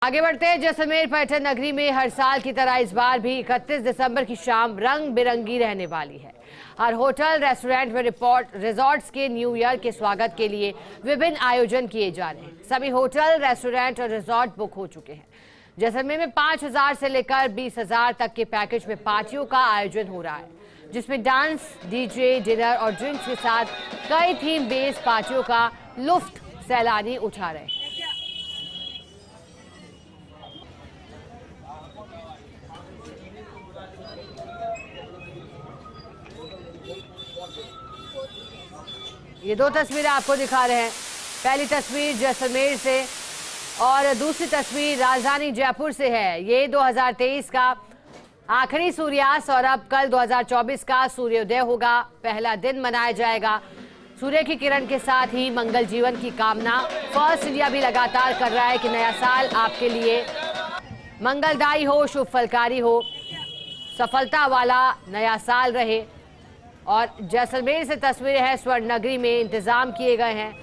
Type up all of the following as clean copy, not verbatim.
आगे बढ़ते हैं। जैसलमेर पर्यटन नगरी में हर साल की तरह इस बार भी 31 दिसंबर की शाम रंग बिरंगी रहने वाली है। हर होटल, रेस्टोरेंट में रिजॉर्ट्स के न्यू ईयर के स्वागत के लिए विभिन्न आयोजन किए जा रहे हैं। सभी होटल, रेस्टोरेंट और रिजॉर्ट बुक हो चुके हैं। जैसलमेर में 5,000 से लेकर 20,000 तक के पैकेज में पार्टियों का आयोजन हो रहा है, जिसमें डांस, डीजे, डिनर और ड्रिंक्स के साथ कई थीम बेस्ड पार्टियों का लुफ्त सैलानी उठा रहे हैं। ये दो तस्वीरें आपको दिखा रहे हैं। पहली तस्वीर जैसलमेर से और दूसरी तस्वीर राजधानी जयपुर से है। ये 2023 का आखिरी सूर्यास्त और अब कल 2024 का सूर्योदय होगा। पहला दिन मनाया जाएगा। सूर्य की किरण के साथ ही मंगल जीवन की कामना फर्स्ट इंडिया भी लगातार कर रहा है कि नया साल आपके लिए मंगलदायी हो, शुभ फलकारी हो, सफलता वाला नया साल रहे। और जैसलमेर से तस्वीरें हैं। स्वर्ण नगरी में इंतजाम किए गए हैं।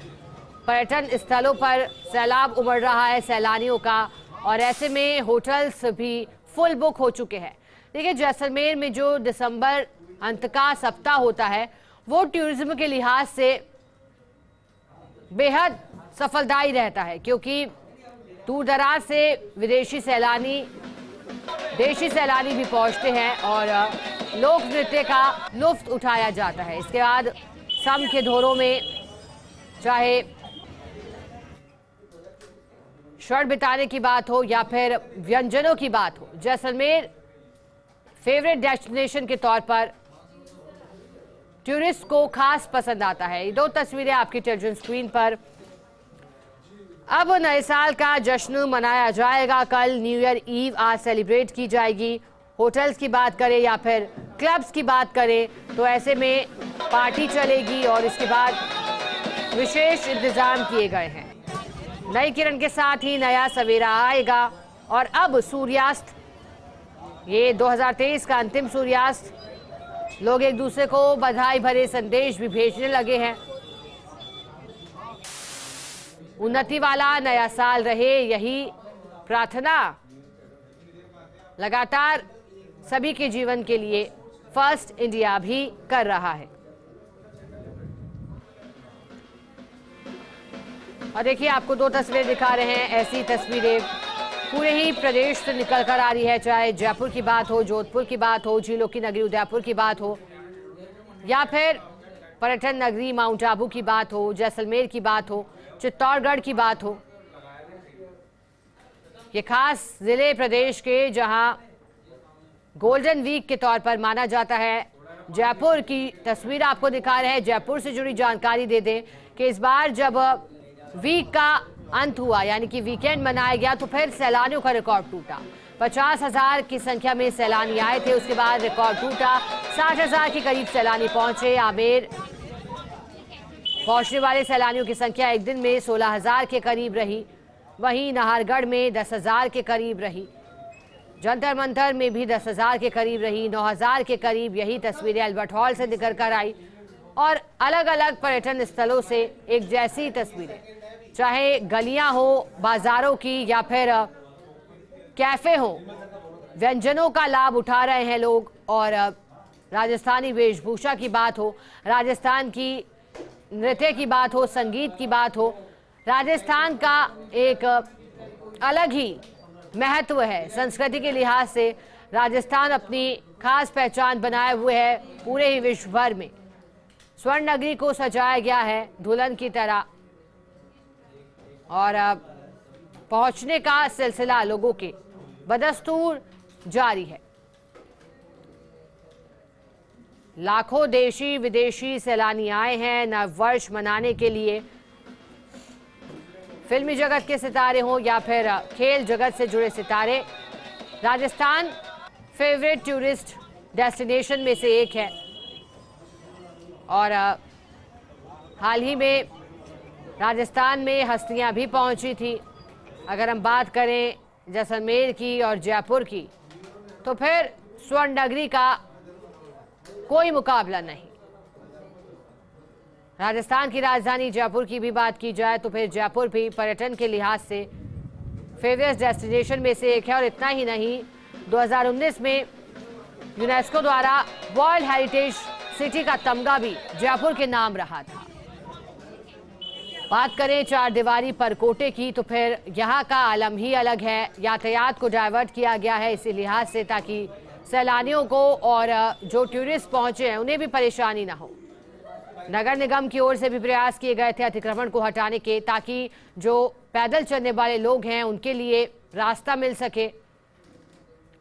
पर्यटन स्थलों पर सैलाब उमड़ रहा है सैलानियों का, और ऐसे में होटल्स भी फुल बुक हो चुके हैं। देखिए, जैसलमेर में जो दिसंबर अंत का सप्ताह होता है वो टूरिज्म के लिहाज से बेहद सफलदायी रहता है, क्योंकि दूर दराज से विदेशी सैलानी, देशी सैलानी भी पहुंचते हैं और लोक नृत्य का लुफ्त उठाया जाता है। इसके बाद सम के धोरों में चाहे क्षण बिताने की बात हो या फिर व्यंजनों की बात हो, जैसलमेर फेवरेट डेस्टिनेशन के तौर पर टूरिस्ट को खास पसंद आता है। ये दो तस्वीरें आपकी टेलीविजन स्क्रीन पर। अब नए साल का जश्न मनाया जाएगा। कल न्यू ईयर ईव आज सेलिब्रेट की जाएगी। होटल्स की बात करें या फिर क्लब्स की बात करें तो ऐसे में पार्टी चलेगी और इसके बाद विशेष इंतजाम किए गए हैं। नई किरण के साथ ही नया सवेरा आएगा और अब सूर्यास्त, ये 2023 का अंतिम सूर्यास्त, लोग एक दूसरे को बधाई भरे संदेश भी भेजने लगे हैं। उन्नति वाला नया साल रहे, यही प्रार्थना लगातार सभी के जीवन के लिए फर्स्ट इंडिया भी कर रहा है। और देखिए, आपको दो तस्वीरें दिखा रहे हैं। ऐसी तस्वीरें पूरे ही प्रदेश से निकल कर आ रही है, चाहे जयपुर की बात हो, जोधपुर की बात हो, झीलों की नगरी उदयपुर की बात हो, या फिर पर्यटन नगरी माउंट आबू की बात हो, जैसलमेर की बात हो, चित्तौड़गढ़ की बात हो। ये खास जिले प्रदेश के जहां गोल्डन वीक के तौर पर माना जाता है। जयपुर की तस्वीर आपको दिखा रहे हैं। जयपुर से जुड़ी जानकारी दे दें कि इस बार जब वीक का अंत हुआ, यानी कि वीकेंड मनाया गया, तो फिर सैलानियों का रिकॉर्ड टूटा। 50,000 की संख्या में सैलानी आए थे, उसके बाद रिकॉर्ड टूटा। 60,000 के करीब सैलानी पहुंचे। आमेर पहुंचने वाले सैलानियों की संख्या एक दिन में 16,000 के करीब रही। वहीं नाहरगढ़ में 10,000 के करीब रही। जंतर मंतर में भी 10,000 के करीब रही। 9,000 के करीब यही तस्वीरें अल्बर्ट हॉल से निकल कर आई। और अलग अलग पर्यटन स्थलों से एक जैसी तस्वीरें, चाहे गलियां हो बाजारों की या फिर कैफे हो, व्यंजनों का लाभ उठा रहे हैं लोग। और राजस्थानी वेशभूषा की बात हो, राजस्थान की नृत्य की बात हो, संगीत की बात हो, राजस्थान का एक अलग ही महत्व है। संस्कृति के लिहाज से राजस्थान अपनी खास पहचान बनाए हुए है पूरे ही विश्व भर में। स्वर्ण नगरी को सजाया गया है दुल्हन की तरह, और पहुंचने का सिलसिला लोगों के बदस्तूर जारी है। लाखों देशी विदेशी सैलानी आए हैं नव वर्ष मनाने के लिए। फिल्मी जगत के सितारे हों या फिर खेल जगत से जुड़े सितारे, राजस्थान फेवरेट टूरिस्ट डेस्टिनेशन में से एक है। और हाल ही में राजस्थान में हस्तियां भी पहुंची थी। अगर हम बात करें जैसलमेर की और जयपुर की, तो फिर स्वर्ण नगरी का कोई मुकाबला नहीं। राजस्थान की राजधानी जयपुर की भी बात की जाए तो फिर जयपुर भी पर्यटन के लिहाज से फेमस डेस्टिनेशन में से एक है। और इतना ही नहीं, 2019 में यूनेस्को द्वारा वर्ल्ड हेरिटेज सिटी का तमगा भी जयपुर के नाम रहा था। बात करें चार दीवारी परकोटे की, तो फिर यहाँ का आलम ही अलग है। यातायात को डाइवर्ट किया गया है इसी लिहाज से, ताकि सैलानियों को और जो टूरिस्ट पहुंचे हैं उन्हें भी परेशानी ना हो। नगर निगम की ओर से भी प्रयास किए गए थे अतिक्रमण को हटाने के, ताकि जो पैदल चलने वाले लोग हैं उनके लिए रास्ता मिल सके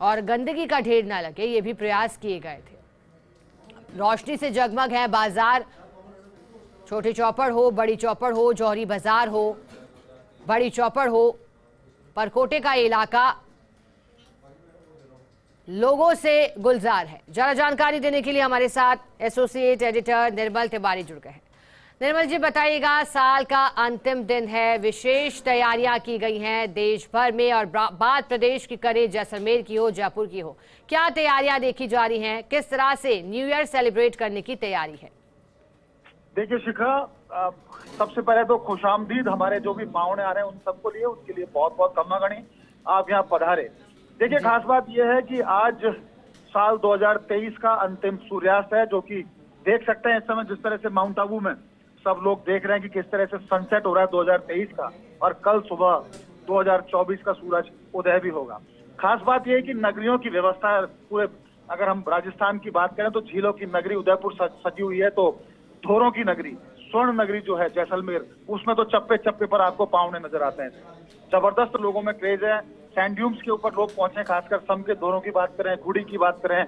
और गंदगी का ढेर ना लगे, ये भी प्रयास किए गए थे। रोशनी से जगमग है बाजार, छोटी चौपड़ हो, बड़ी चौपड़ हो, जौहरी बाजार हो, बड़ी चौपड़ हो, परकोटे का इलाका लोगों से गुलजार है। जरा जानकारी देने के लिए हमारे साथ एसोसिएट एडिटर निर्मल तिवारी जुड़ गए हैं। निर्मल जी, बताइएगा, साल का अंतिम दिन है, विशेष तैयारियां की गई हैं देश भर में, और बात प्रदेश की करें, जैसलमेर की हो, जयपुर की हो, क्या तैयारियां देखी जा रही हैं? किस तरह से न्यू ईयर सेलिब्रेट करने की तैयारी है? देखिए शिखा, सबसे पहले तो खुशामदीद हमारे जो भी पाहुणे आ रहे हैं उन सबको लिए, उनके लिए बहुत बहुत खम्मा-गणी आप यहाँ पधारे। देखिए, खास बात यह है कि आज साल 2023 का अंतिम सूर्यास्त है, जो कि देख सकते हैं इस समय जिस तरह से माउंट आबू में सब लोग देख रहे हैं कि किस तरह से सनसेट हो रहा है 2023 का, और कल सुबह 2024 का सूरज उदय भी होगा। खास बात यह है कि नगरियों की व्यवस्था पूरे, अगर हम राजस्थान की बात करें तो झीलों की नगरी उदयपुर सजी हुई है, तो धोरों की नगरी, स्वर्ण नगरी जो है जैसलमेर, उसमें तो चप्पे चप्पे पर आपको पावने नजर आते हैं। जबरदस्त लोगों में क्रेज है। सैंड ड्यून्स के ऊपर लोग पहुंचे, खासकर सम के धोरों की बात करें, गुड़ी की बात करें,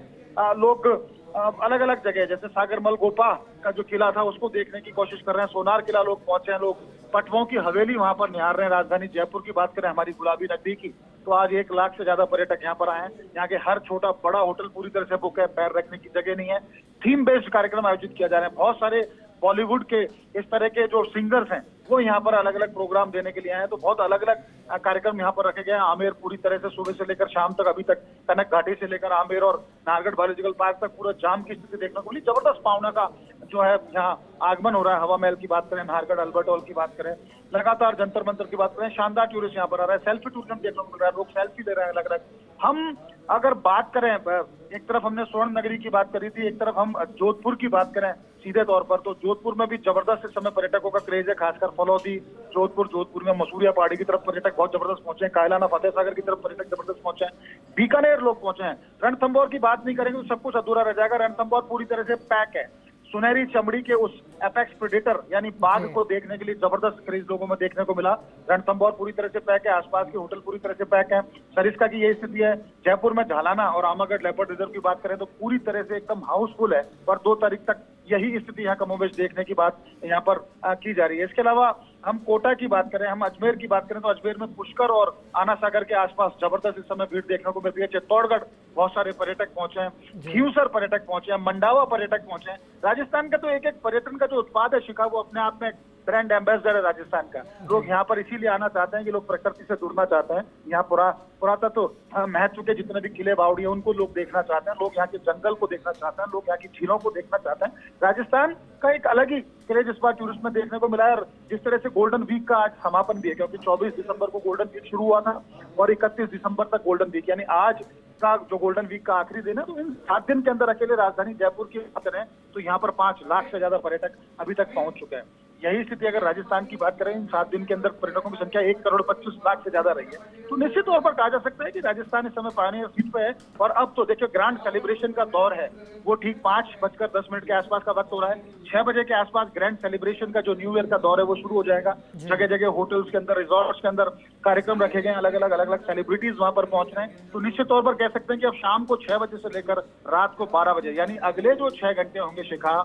लोग अलग अलग जगह, जैसे सागरमल गोपा का जो किला था उसको देखने की कोशिश कर रहे हैं। सोनार किला लोग पहुंचे हैं, लोग पटवों की हवेली वहां पर निहार रहे हैं। राजधानी जयपुर की बात करें, हमारी गुलाबी नगरी की, तो आज 1 लाख से ज्यादा पर्यटक यहाँ पर आए हैं। यहाँ के हर छोटा बड़ा होटल पूरी तरह से बुक है, पैर रखने की जगह नहीं है। थीम बेस्ड कार्यक्रम आयोजित किया जा रहे हैं। बहुत सारे बॉलीवुड के इस तरह के जो सिंगर्स हैं वो यहाँ पर अलग अलग प्रोग्राम देने के लिए आए हैं, तो बहुत अलग अलग कार्यक्रम यहाँ पर रखे गए हैं। आमेर पूरी तरह से सुबह से लेकर शाम तक, अभी तक कनक घाटी से लेकर आमेर और नाहरगढ़ बायोलॉजिकल पार्क तक पूरा जाम की स्थिति देखने को मिली। जबरदस्त पावना का जो है यहाँ आगमन हो रहा है। हवा महल की बात करें, नाहरगढ़ अल्बर्ट हॉल की बात करें, लगातार जंतर मंतर की बात करें, शानदार टूरिस्ट यहाँ पर आ रहा है। सेल्फी टूरिज्म देखने को मिल रहा है, लोग सेल्फी ले रहे हैं अलग अलग। हम अगर बात करें, एक तरफ हमने स्वर्ण नगरी की बात करी थी, एक तरफ हम जोधपुर की बात करें सीधे तौर पर, तो जोधपुर में भी जबरदस्त इस समय पर्यटकों का क्रेज है, खासकर फलौदी, जोधपुर में मसूरिया पहाड़ी की तरफ पर्यटक बहुत जबरदस्त पहुंचे हैं। कायलाना फतेह सागर की तरफ पर्यटक जबरदस्त पहुंचे हैं। बीकानेर लोग पहुंचे हैं। रणथंभौर की बात नहीं करेंगे तो सब कुछ अधूरा रह जाएगा। रणथंभौर पूरी तरह से पैक है। सुनहरी चमड़ी के उस एपेक्स प्रेडेटर यानी बाघ को देखने के लिए जबरदस्त क्रेज लोगों में देखने को मिला। रणथंभौर पूरी तरह से पैक है, आसपास के होटल पूरी तरह से पैक है। सरिस्का की यही स्थिति है। जयपुर में झालाना और आमागढ़ लेपर्ड रिजर्व की बात करें तो पूरी तरह से एकदम हाउसफुल है, और 2 तारीख तक यही स्थिति यहाँ कमोबेश देखने की बात यहाँ पर की जा रही है। इसके अलावा हम कोटा की बात करें, हम अजमेर की बात करें तो अजमेर में पुष्कर और आना सागर के आसपास जबरदस्त इस समय भीड़ देखने को मिलती है। चित्तौड़गढ़ बहुत सारे पर्यटक पहुंचे हैं, खींवसर पर्यटक पहुंचे हैं, मंडावा पर्यटक पहुंचे हैं। राजस्थान का तो एक एक पर्यटन का जो उत्पाद है शिखा, वो अपने आप में ब्रांड एम्बेसडर है राजस्थान का। लोग यहाँ पर इसीलिए आना चाहते हैं कि लोग प्रकृति से जुड़ना चाहते हैं। यहाँ पुरातत्व महत्व के जितने भी किले बावड़ी है उनको लोग देखना चाहते हैं। लोग यहाँ के जंगल को देखना चाहते हैं, लोग यहाँ की झीलों को देखना चाहते हैं। राजस्थान का एक अलग ही क्रेज इस बार टूरिस्ट में देखने को मिला है। और जिस तरह से गोल्डन वीक का आज समापन भी है, क्योंकि 24 दिसंबर को गोल्डन वीक शुरू हुआ था और 31 दिसंबर तक गोल्डन वीक, यानी आज का जो गोल्डन वीक का आखिरी दिन है, तो इन 7 दिन के अंदर अकेले राजधानी जयपुर की बात करें तो यहाँ पर 5 लाख से ज्यादा पर्यटक अभी तक पहुंच चुके हैं। यही स्थिति अगर राजस्थान की बात करें, इन 7 दिन के अंदर पर्यटकों की संख्या 1,25,00,000 से ज्यादा रही है। तो निश्चित तौर पर कहा जा सकता है कि राजस्थान इस समय पायनियर सीट पे है। और अब तो देखिए ग्रैंड सेलिब्रेशन का दौर है, वो ठीक 5:10 के आसपास का वक्त हो रहा है। 6 बजे के आसपास ग्रैंड सेलिब्रेशन का जो न्यू ईयर का दौर है वो शुरू हो जाएगा। जगह जगह होटल्स के अंदर, रिजॉर्ट्स के अंदर कार्यक्रम रखे गए, अलग अलग सेलिब्रिटीज वहां पर पहुंच रहे हैं। तो निश्चित तौर पर कह सकते हैं कि अब शाम को 6 बजे से लेकर रात को 12 बजे, यानी अगले जो 6 घंटे होंगे शिखा,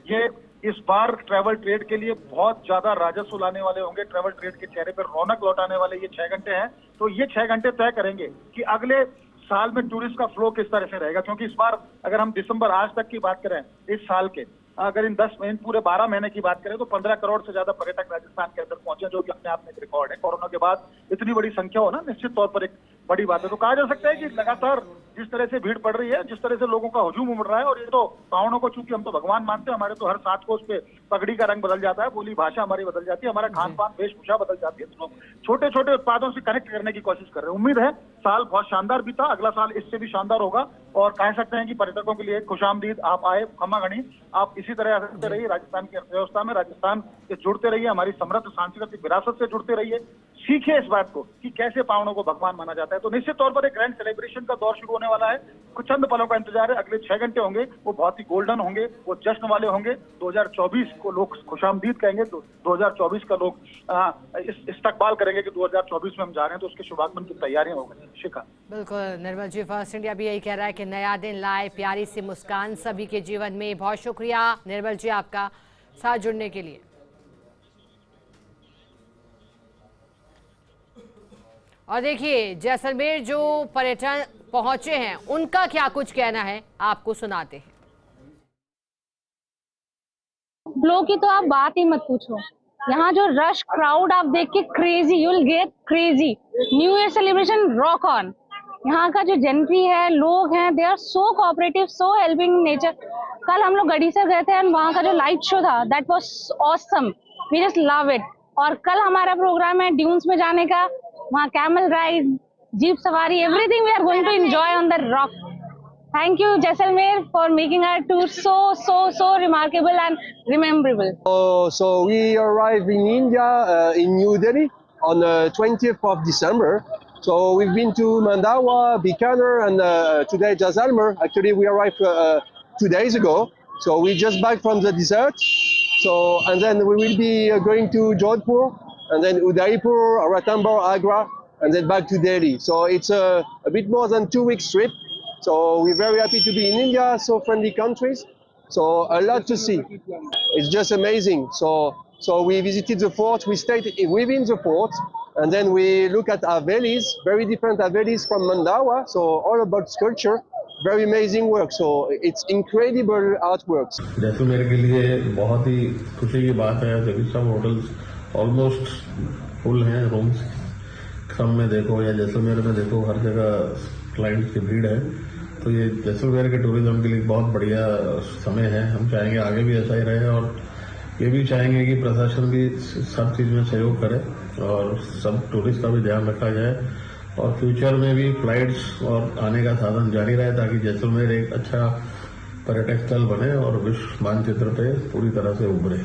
ये इस बार ट्रैवल ट्रेड के लिए बहुत ज्यादा राजस्व लाने वाले होंगे। ट्रैवल ट्रेड के चेहरे पर रौनक लौटाने वाले ये 6 घंटे हैं। तो ये 6 घंटे तय करेंगे कि अगले साल में टूरिस्ट का फ्लो किस तरह से रहेगा। क्योंकि इस बार अगर हम दिसंबर आज तक की बात करें, इस साल के अगर इन 10 महीने पूरे 12 महीने की बात करें तो 15 करोड़ से ज्यादा पर्यटक राजस्थान के अंदर पहुंचे, जो कि अपने आप में एक रिकॉर्ड है। कोरोना के बाद इतनी बड़ी संख्या हो ना, निश्चित तौर पर एक बड़ी बात है। तो कहा जा सकता है कि लगातार जिस तरह से भीड़ पड़ रही है, जिस तरह से लोगों का हुजूम उमड़ रहा है, और ये तो पावनों को चूंकि हम तो भगवान मानते हैं, हमारे तो हर 7 कोस पे पगड़ी का रंग बदल जाता है, बोली भाषा हमारी बदल जाती है, हमारा खान पान वेशभूषा बदल जाती है। तो लोग छोटे छोटे उत्पादों से कनेक्ट करने की कोशिश कर रहे हैं। उम्मीद है साल बहुत शानदार बीता, अगला साल इससे भी शानदार होगा, और कह सकते हैं कि पर्यटकों के लिए खुशामदीद। आप आए, खम्मा गणी, आप इसी तरह करते रहिए, राजस्थान की अर्थव्यवस्था में राजस्थान से जुड़ते रहिए, हमारी समृद्ध सांस्कृतिक विरासत से जुड़ते रहिए, सीखिए इस बात को कि कैसे पावनों को भगवान माना जाता है। तो निश्चित तौर पर एक ग्रैंड सेलिब्रेशन का दौर शुरू होने वाला है, कुछ चंद पलों का इंतजार है। अगले 6 घंटे होंगे, वो बहुत ही गोल्डन होंगे, वो जश्न वाले होंगे। 2024 को लोग खुशामदीद कहेंगे, तो 2024 का लोग इस्तकबाल करेंगे कि 2024 में हम जा रहे हैं, तो उसके शुभागमन की तैयारियां हो गई। शिखा, बिल्कुल निर्मल जी, फर्स्ट इंडिया भी यही कह रहा है कि नया दिन लाए प्यारी सी मुस्कान सभी के जीवन में। बहुत शुक्रिया निर्मल जी आपका साथ जुड़ने के लिए। और देखिए जैसलमेर जो पर्यटन पहुंचे हैं उनका क्या कुछ कहना है, आपको सुनाते हैं। लोग की तो आप बात ही मत पूछो, यहाँ जो रश क्राउड आप देख के crazy, you will get crazy. New year celebration rock on. यहाँ का जो जेंट्री है, लोग हैं, they are so cooperative, so helping nature. कल हम लोग गड़ीसर गए थे, वहाँ का जो लाइट शो था, that was awesome, we just love it. और कल हमारा प्रोग्राम है ड्यून्स में जाने का, वहाँ कैमल राइड, जीप सवारी, everything we are going to enjoy on the rock. Thank you, Jaisalmer, for making our tour so remarkable and rememberable. So we arrived in India, in New Delhi, on the 20th of December. So we've been to Mandawa, Bikaner, and today Jaisalmer. Actually, we arrived 2 days ago. So we just back from the desert. So and then we will be going to Jodhpur, and then Udaipur, Ranthambore, Agra, and then back to Delhi. So it's a bit more than 2 weeks trip. So we're very happy to be in India, so friendly countries. So a lot to see. It's just amazing. So we visited the fort, we stayed within the fort, and then we look at Havelis, very different Havelis from Mandawa. So all about sculpture, very amazing work. So it's incredible artworks. Jaisalmer के लिए बहुत ही खुशी की बात है, जबकि सब hotels almost full हैं, रूम्स सब में देखो या जैसलमेर में देखो, हर जगह क्लाइंट्स की भीड़ है। तो ये जैसलमेर के टूरिज्म के लिए बहुत बढ़िया समय है। हम चाहेंगे आगे भी ऐसा ही रहे, और ये भी चाहेंगे कि प्रशासन भी सब चीज़ में सहयोग करे और सब टूरिस्ट का भी ध्यान रखा जाए, और फ्यूचर में भी फ्लाइट्स और आने का साधन जारी रहे, ताकि जैसलमेर एक अच्छा पर्यटक स्थल बने और विश्व मानचित्र पे पूरी तरह से उभरे।